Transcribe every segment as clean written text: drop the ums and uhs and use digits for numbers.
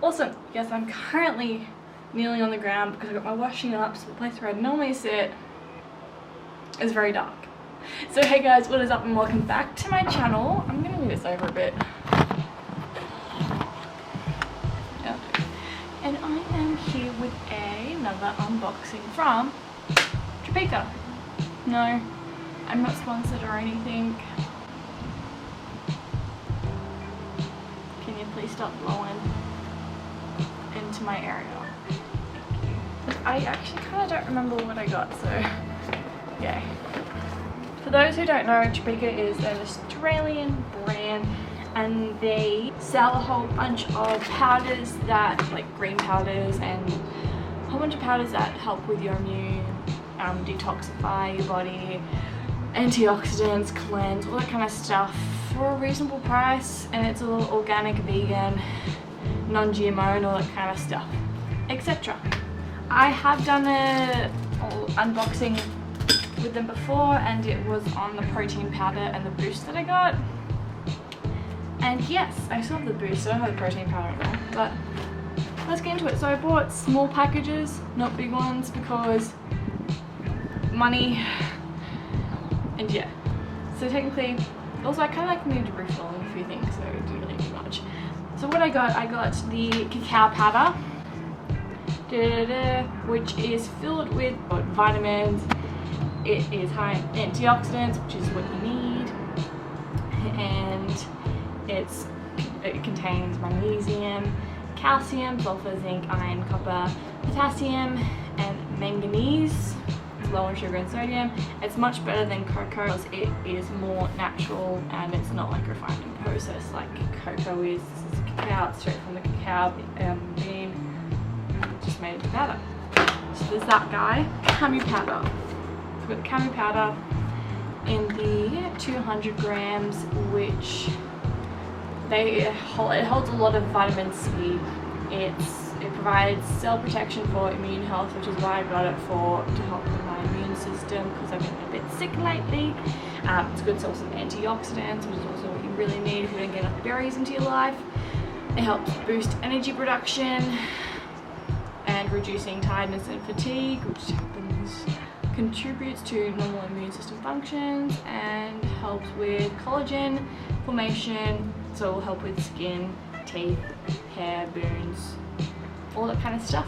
Awesome. Yes, I'm currently kneeling on the ground because I got my washing up, so the place where I'd normally sit is very dark. So hey guys, what is up and welcome back to my channel. I'm gonna move this over a bit. Yep. And I am here with another unboxing from Torpeaka. No, I'm not sponsored or anything. Can you please stop blowing into my area? I actually kind of don't remember what I got, so yeah. For those who don't know, Torpeaka is an Australian brand and they sell a whole bunch of powders that, like green powders and a whole bunch of powders that help with your immune, detoxify your body, antioxidants, cleanse, all that kind of stuff for a reasonable price, and it's all organic, vegan, non-GMO and all that kind of stuff, etc. I have done an unboxing with them before and it was on the protein powder and the boost that I got. And yes, I still have the boost, so I don't have the protein powder anymore, but let's get into it. So I bought small packages, not big ones, because money, and yeah. So technically, also I kind of need to refill on a few things, so it didn't really do much. So what I got the cacao powder, which is filled with vitamins. It is high in antioxidants, which is what you need, and it contains magnesium, calcium, sulfur, zinc, iron, copper, potassium, and manganese. It's low in sugar and sodium. It's much better than cocoa because it is more natural and it's not like refined and processed like cocoa is. This is cacao, straight from the cacao bean, just made into powder. So there's that guy, Camu powder. So we've got the Camu powder in the 200 grams, which it holds a lot of vitamin C. It provides cell protection for immune health, which is why I got it to help with my immune system because I've been a bit sick lately. It's a good source of antioxidants, which is also what you really need if you don't get enough berries into your life. It helps boost energy production and reducing tiredness and fatigue, which contributes to normal immune system functions and helps with collagen formation, so it will help with skin, teeth, hair, bones, all that kind of stuff.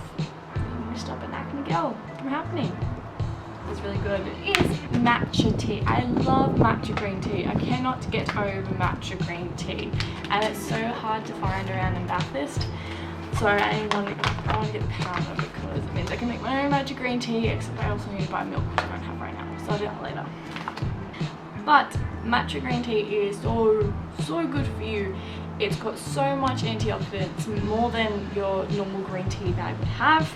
I'm going to stop an acne girl from happening. It's really good. It is matcha tea. I love matcha green tea. I cannot get over matcha green tea, and it's so hard to find around in Bathurst. So I want to get the powder because it means I can make my own matcha green tea, except I also need to buy milk, which I don't have right now, so I'll do that later. But matcha green tea is so good for you. It's got so much antioxidants, more than your normal green tea bag would have.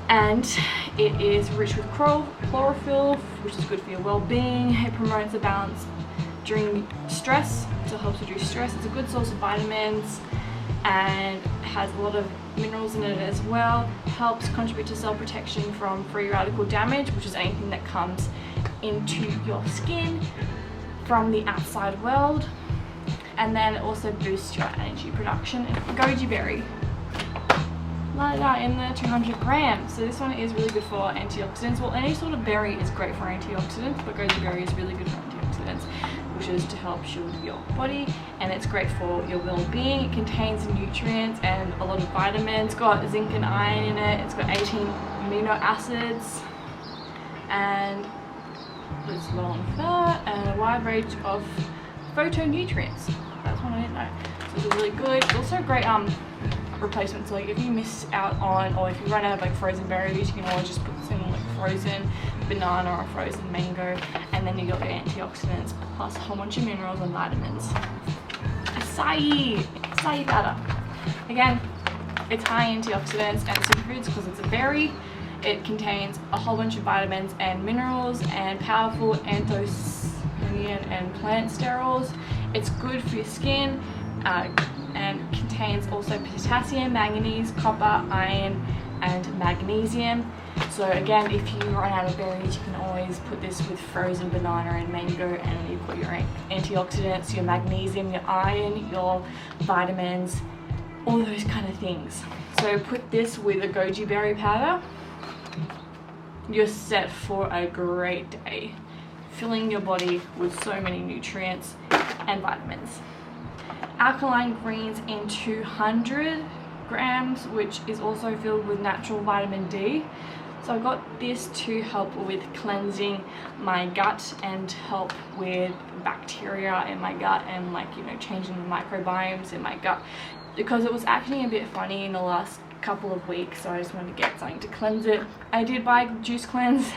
And it is rich with chlorophyll, which is good for your well-being. It promotes a balance during stress, so it helps reduce stress. It's a good source of vitamins and has a lot of minerals in it as well. Helps contribute to cell protection from free radical damage, which is anything that comes into your skin from the outside world. And then it also boosts your energy production. Goji berry, like that, in the 200 grams. So this one is really good for antioxidants. Well, any sort of berry is great for antioxidants, but goji berry is really good for antioxidants, which is to help shield your body, and it's great for your well-being. It contains nutrients and a lot of vitamins. It's got zinc and iron in it. It's got 18 amino acids, and it's low on fat and a wide range of phytonutrients. That's one I didn't know. So it's really good. It's also a great replacement. So like if you miss out on, or if you run out of like frozen berries, you can always just put this in like frozen banana or a frozen mango, and then you got your antioxidants plus a whole bunch of minerals and vitamins. Acai powder. Again, it's high in antioxidants and superfoods because it's a berry. It contains a whole bunch of vitamins and minerals and powerful anthocyanin and plant sterols. It's good for your skin and contains also potassium, manganese, copper, iron, and magnesium. So again, if you run out of berries, you can always put this with frozen banana and mango, and you've got your antioxidants, your magnesium, your iron, your vitamins, all those kind of things. So put this with a goji berry powder, you're set for a great day, filling your body with so many nutrients and vitamins. Alkaline greens in 200 grams, which is also filled with natural vitamin D. So I got this to help with cleansing my gut and help with bacteria in my gut and, like, you know, changing the microbiomes in my gut, because it was acting a bit funny in the last couple of weeks, so I just wanted to get something to cleanse it. I did buy Juice Cleanse.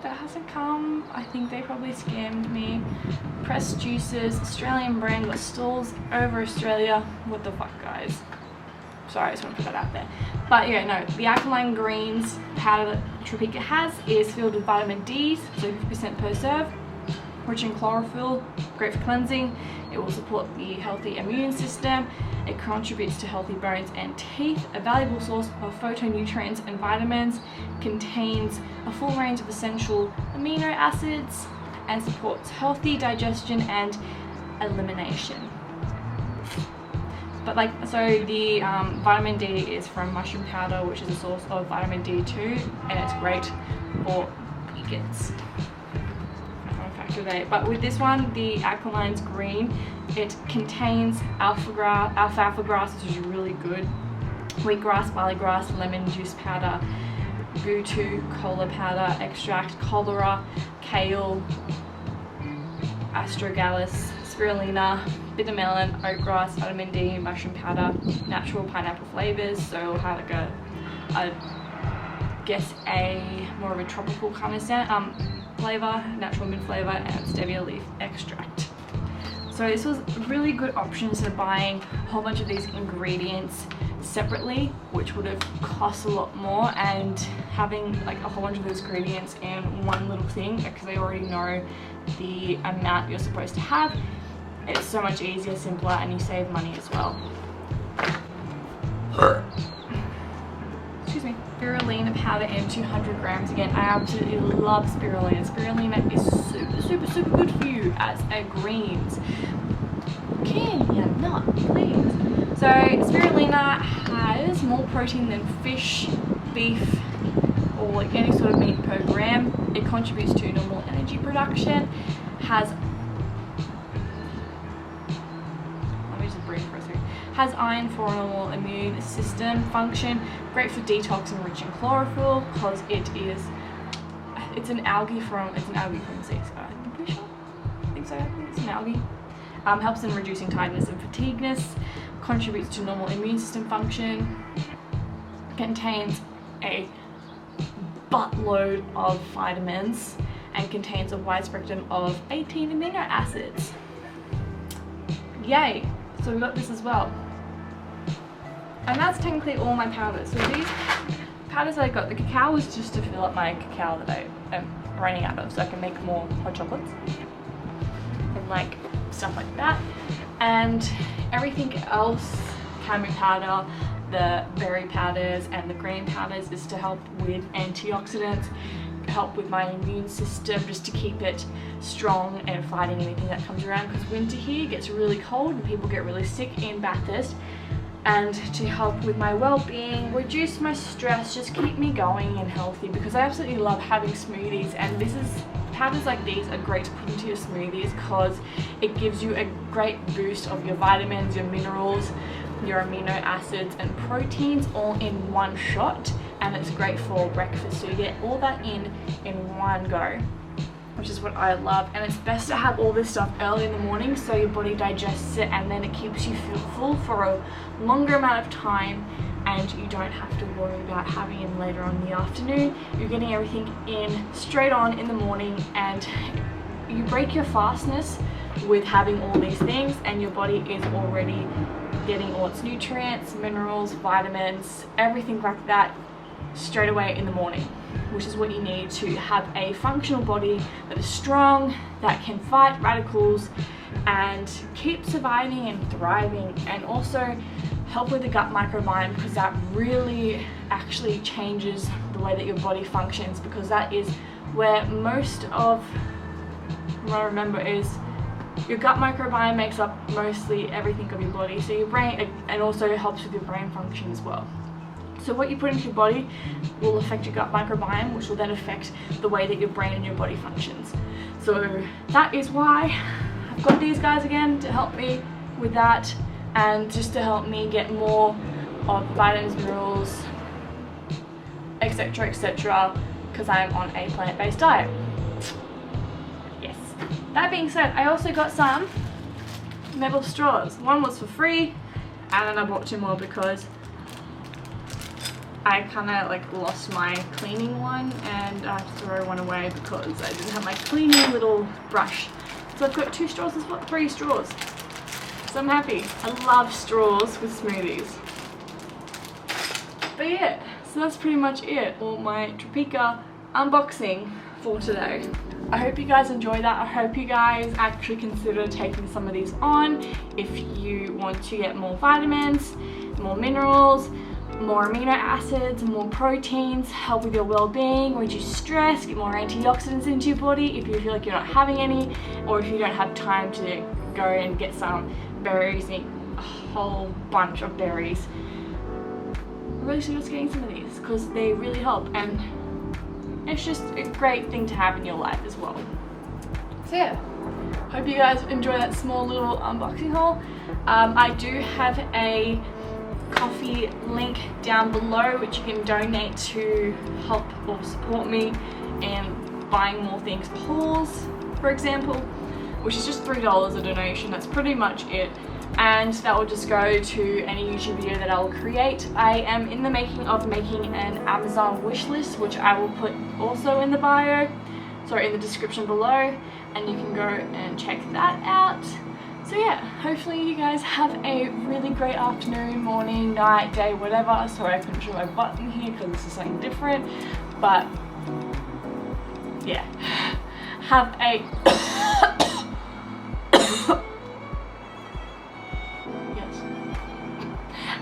That hasn't come. I think they probably scammed me. Pressed juices, Australian brand, got stalls over Australia. What the fuck, guys? Sorry, I just want to put that out there. But yeah, no, the Alkaline Greens powder that Torpeaka has is filled with vitamin D, so 50% per serve, rich in chlorophyll, great for cleansing. It will support the healthy immune system. It contributes to healthy bones and teeth, a valuable source of phytonutrients and vitamins, contains a full range of essential amino acids, and supports healthy digestion and elimination. But so the vitamin D is from mushroom powder, which is a source of vitamin D2, and it's great for vegans. But with this one, the Alkaline's green, it contains alfalfa grass, which is really good, wheatgrass, barleygrass, lemon juice powder, gutu, cola powder, extract, cholera, kale, astragalus, spirulina, bitter melon, oatgrass, vitamin D, mushroom powder, natural pineapple flavors. So it'll have like a more of a tropical kind of scent, flavor, natural mint flavor, and stevia leaf extract. So this was a really good option instead of buying a whole bunch of these ingredients separately, which would have cost a lot more, and having like a whole bunch of those ingredients in one little thing, because they already know the amount you're supposed to have. It's so much easier, simpler, and you save money as well. Excuse me. Spirulina powder in 200 grams. Again, I absolutely love spirulina. Spirulina is super, super, super good for you as a greens. Can you not, please? So spirulina has more protein than fish, beef, or like any sort of meat per gram. It contributes to normal energy production. Has iron for normal immune system function, great for detox and rich in chlorophyll, because it's an algae from the sea. So I'm pretty sure. I think so. I think it's an algae. Helps in reducing tiredness and fatigueness, contributes to normal immune system function, contains a buttload of vitamins, and contains a wide spectrum of 18 amino acids. Yay! So we got this as well. And that's technically all my powders. So these powders I got, the cacao was just to fill up my cacao that I am running out of, so I can make more hot chocolates and like stuff like that. And everything else, Camu powder, the berry powders and the green powders, is to help with antioxidants, help with my immune system, just to keep it strong and fighting anything that comes around, because winter here gets really cold and people get really sick in Bathurst. And to help with my well-being, reduce my stress, just keep me going and healthy, because I absolutely love having smoothies, and powders like these are great to put into your smoothies because it gives you a great boost of your vitamins, your minerals, your amino acids and proteins all in one shot, and it's great for breakfast, so you get all that in one go, which is what I love. And it's best to have all this stuff early in the morning so your body digests it, and then it keeps you full for a longer amount of time, and you don't have to worry about having it later on in the afternoon. You're getting everything in straight on in the morning, and you break your fastness with having all these things, and your body is already getting all its nutrients, minerals, vitamins, everything like that straight away in the morning, which is what you need to have a functional body that is strong, that can fight radicals and keep surviving and thriving, and also help with the gut microbiome, because that really actually changes the way that your body functions, because that is where most of what I remember is Your gut microbiome makes up mostly everything of your body, so your brain, and also helps with your brain function as well. So what you put into your body will affect your gut microbiome, which will then affect the way that your brain and your body functions. So that is why I've got these guys again, to help me with that, and just to help me get more of vitamins, minerals, etc, etc, because I'm on a plant-based diet. Yes. That being said, I also got some metal straws. One was for free, and then I bought 2 more because I kind of like lost my cleaning one, and I have to throw one away because I didn't have my cleaning little brush. So I've got 2 straws as well, 3 straws. So I'm happy. I love straws with smoothies. But yeah, so that's pretty much it for my Torpeaka unboxing for today. I hope you guys enjoy that. I hope you guys actually consider taking some of these on if you want to get more vitamins, more minerals, more amino acids, more proteins, help with your well-being, reduce stress, get more antioxidants into your body if you feel like you're not having any, or if you don't have time to go and get some berries, eat a whole bunch of berries. I really suggest getting some of these because they really help, and it's just a great thing to have in your life as well. So yeah, hope you guys enjoy that small little unboxing haul. I do have a coffee link down below which you can donate to help or support me in buying more things for hauls, for example, which is just $3 a donation. That's pretty much it, and that will just go to any YouTube video that I will create. I am in the making of making an Amazon wish list, which I will put also in the bio, sorry, in the description below, and you can go and check that out. So yeah, hopefully you guys have a really great afternoon, morning, night, day, whatever. Sorry I couldn't show my button here because this is something different, but yeah, have a yes,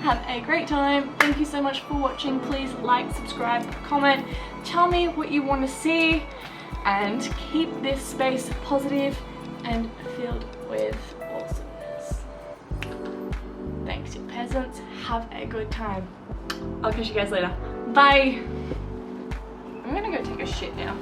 have a great time. Thank you so much for watching. Please like, subscribe, comment, tell me what you want to see, and keep this space positive and filled with awesomeness. Thanks, you peasants. Have a good time. I'll catch you guys later. Bye. I'm gonna go take a shit now.